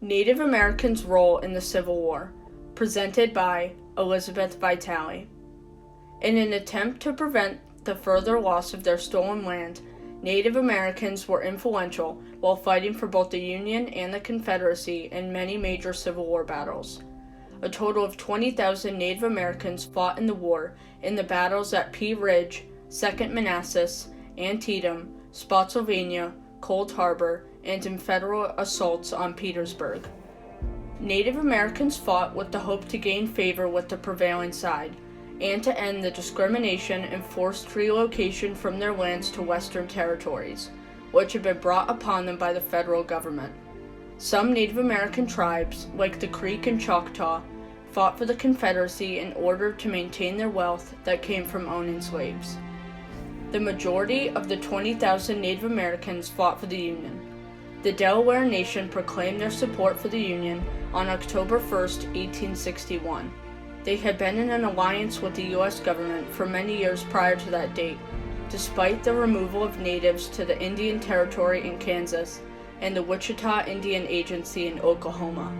Native Americans' Role in the Civil War, presented by Elizabeth Vitale. In an attempt to prevent the further loss of their stolen land, Native Americans were influential while fighting for both the Union and the Confederacy in many major Civil War battles. A total of 20,000 Native Americans fought in the war in the battles at Pea Ridge, Second Manassas, Antietam, Spotsylvania, Cold Harbor, and in federal assaults on Petersburg. Native Americans fought with the hope to gain favor with the prevailing side, and to end the discrimination and forced relocation from their lands to Western territories, which had been brought upon them by the federal government. Some Native American tribes, like the Creek and Choctaw, fought for the Confederacy in order to maintain their wealth that came from owning slaves. The majority of the 20,000 Native Americans fought for the Union. The Delaware Nation proclaimed their support for the Union on October 1, 1861. They had been in an alliance with the U.S. government for many years prior to that date, despite the removal of natives to the Indian Territory in Kansas and the Wichita Indian Agency in Oklahoma.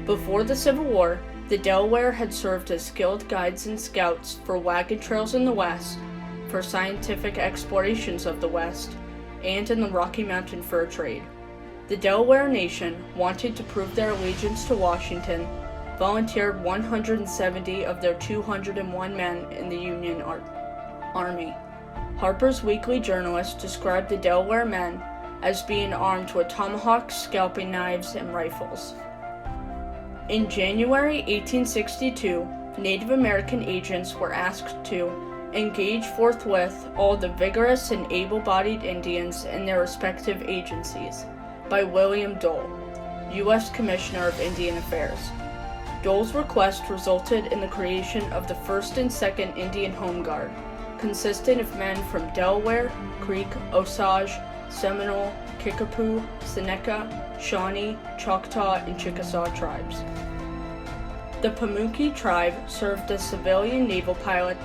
Before the Civil War, the Delaware had served as skilled guides and scouts for wagon trails in the West, for scientific explorations of the West, and in the Rocky Mountain fur trade. The Delaware Nation, wanting to prove their allegiance to Washington, volunteered 170 of their 201 men in the Union Army. Harper's Weekly journalist described the Delaware men as being armed with tomahawks, scalping knives, and rifles. In January 1862, Native American agents were asked to engage forthwith all the vigorous and able-bodied Indians in their respective agencies by William Dole, U.S. Commissioner of Indian Affairs. Dole's request resulted in the creation of the 1st and 2nd Indian Home Guard, consisting of men from Delaware, Creek, Osage, Seminole, Kickapoo, Seneca, Shawnee, Choctaw, and Chickasaw tribes. The Pamunkey tribe served as civilian naval pilots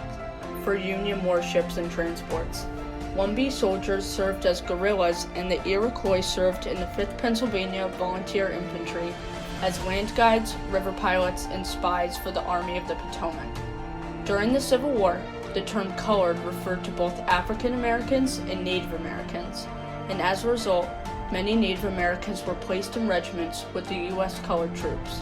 for Union warships and transports. Lumbee soldiers served as guerrillas, and the Iroquois served in the 5th Pennsylvania Volunteer Infantry as land guides, river pilots, and spies for the Army of the Potomac. During the Civil War, the term colored referred to both African Americans and Native Americans, and as a result, many Native Americans were placed in regiments with the U.S. colored troops.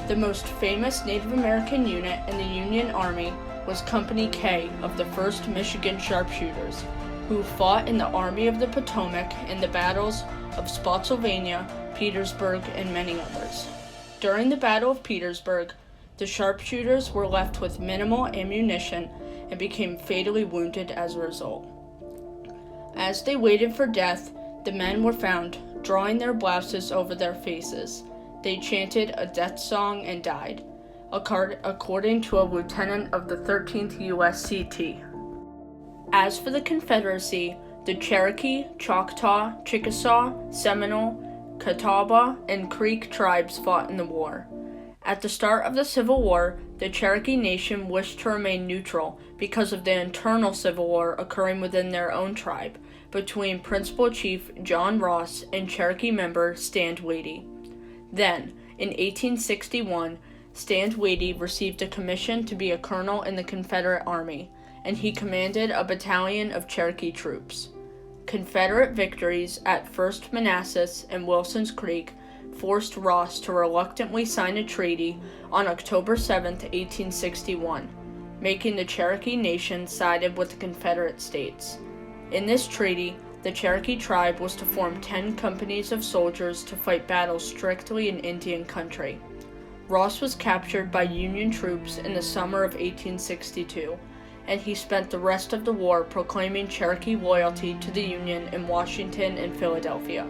The most famous Native American unit in the Union Army was Company K of the 1st Michigan Sharpshooters, who fought in the Army of the Potomac in the battles of Spotsylvania, Petersburg, and many others. During the Battle of Petersburg, the sharpshooters were left with minimal ammunition and became fatally wounded as a result. As they waited for death, the men were found drawing their blouses over their faces. They chanted a death song and died, according to a lieutenant of the 13th USCT. As for the Confederacy, the Cherokee, Choctaw, Chickasaw, Seminole, Catawba, and Creek tribes fought in the war. At the start of the Civil War, the Cherokee Nation wished to remain neutral because of the internal civil war occurring within their own tribe between Principal Chief John Ross and Cherokee member Stand Watie. Then, in 1861, Stand Watie received a commission to be a colonel in the Confederate Army, and he commanded a battalion of Cherokee troops. Confederate victories at 1st Manassas and Wilson's Creek forced Ross to reluctantly sign a treaty on October 7, 1861, making the Cherokee Nation sided with the Confederate States. In this treaty, the Cherokee tribe was to form 10 companies of soldiers to fight battles strictly in Indian country. Ross was captured by Union troops in the summer of 1862, and he spent the rest of the war proclaiming Cherokee loyalty to the Union in Washington and Philadelphia.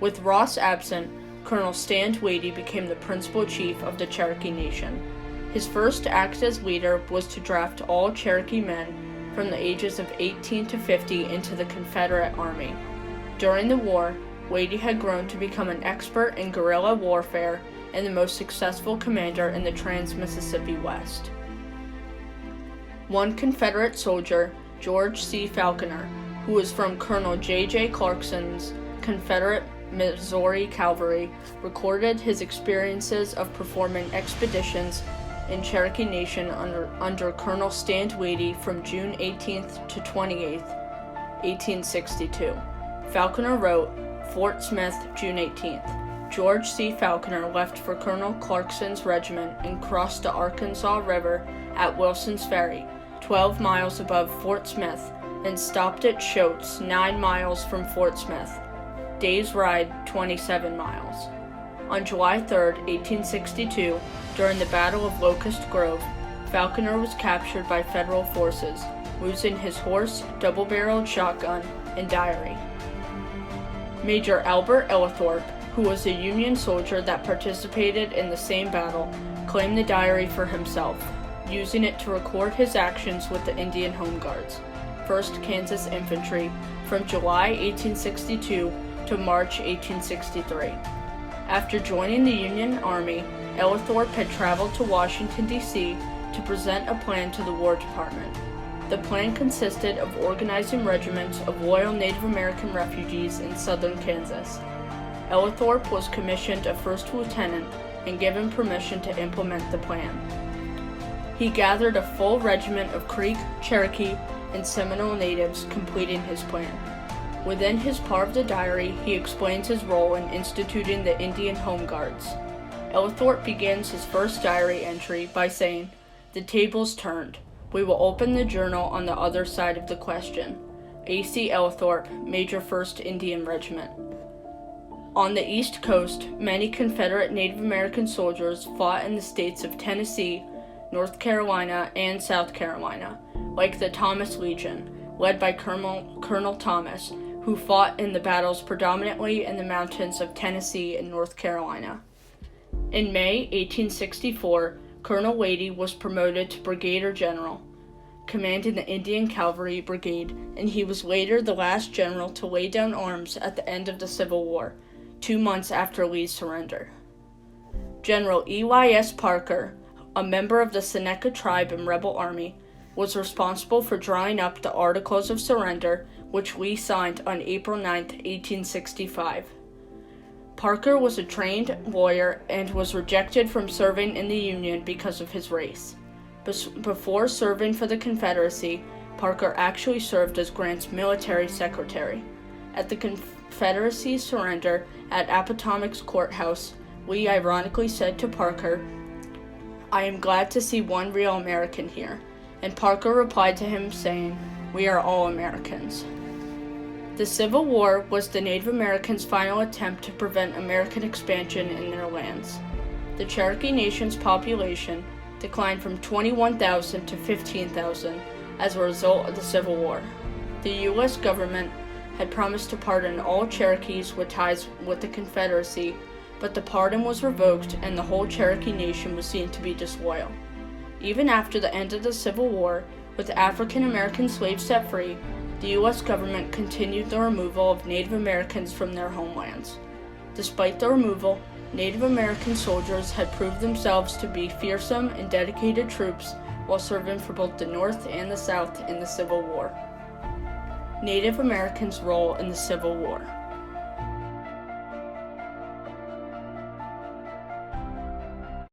With Ross absent, Colonel Stand Watie became the principal chief of the Cherokee Nation. His first act as leader was to draft all Cherokee men from the ages of 18 to 50 into the Confederate Army. During the war, Watie had grown to become an expert in guerrilla warfare and the most successful commander in the Trans-Mississippi West. One Confederate soldier, George C. Falconer, who was from Colonel J.J. Clarkson's Confederate Missouri Cavalry, recorded his experiences of performing expeditions in Cherokee Nation under Colonel Stand Watie from June 18th to 28th, 1862. Falconer wrote, Fort Smith, June 18th. George C. Falconer left for Colonel Clarkson's regiment and crossed the Arkansas River at Wilson's Ferry, 12 miles above Fort Smith, and stopped at Choate's, 9 miles from Fort Smith. Day's ride, 27 miles. On July 3, 1862, during the Battle of Locust Grove, Falconer was captured by Federal forces, losing his horse, double-barreled shotgun, and diary. Major Albert Ellithorpe, who was a Union soldier that participated in the same battle, claimed the diary for himself, using it to record his actions with the Indian Home Guards, 1st Kansas Infantry, from July 1862 to March 1863. After joining the Union Army, Ellithorpe had traveled to Washington, D.C. to present a plan to the War Department. The plan consisted of organizing regiments of loyal Native American refugees in southern Kansas. Ellithorpe was commissioned a first lieutenant and given permission to implement the plan. He gathered a full regiment of Creek, Cherokee, and Seminole natives, completing his plan. Within his part of the diary, he explains his role in instituting the Indian Home Guards. Ellithorpe begins his first diary entry by saying, "The tables turned. We will open the journal on the other side of the question. A.C. Ellithorpe, Major 1st Indian Regiment." On the East Coast, many Confederate Native American soldiers fought in the states of Tennessee, North Carolina, and South Carolina, like the Thomas Legion, led by Colonel Thomas, who fought in the battles predominantly in the mountains of Tennessee and North Carolina. In May 1864, Colonel Watie was promoted to Brigadier General, commanding the Indian Cavalry Brigade, and he was later the last general to lay down arms at the end of the Civil War, 2 months after Lee's surrender. General E.Y.S. Parker, a member of the Seneca tribe and rebel army, was responsible for drawing up the Articles of Surrender, which Lee signed on April 9, 1865. Parker was a trained lawyer and was rejected from serving in the Union because of his race. Before serving for the Confederacy, Parker actually served as Grant's military secretary. At the Confederacy's surrender at Appomattox Courthouse, Lee ironically said to Parker, "I am glad to see one real American here," and Parker replied to him saying, "We are all Americans." The Civil War was the Native Americans' final attempt to prevent American expansion in their lands. The Cherokee Nation's population declined from 21,000 to 15,000 as a result of the Civil War. The U.S. government had promised to pardon all Cherokees with ties with the Confederacy, but the pardon was revoked and the whole Cherokee Nation was seen to be disloyal. Even after the end of the Civil War, with African American slaves set free, the U.S. government continued the removal of Native Americans from their homelands. Despite the removal, Native American soldiers had proved themselves to be fearsome and dedicated troops while serving for both the North and the South in the Civil War. Native Americans' role in the Civil War.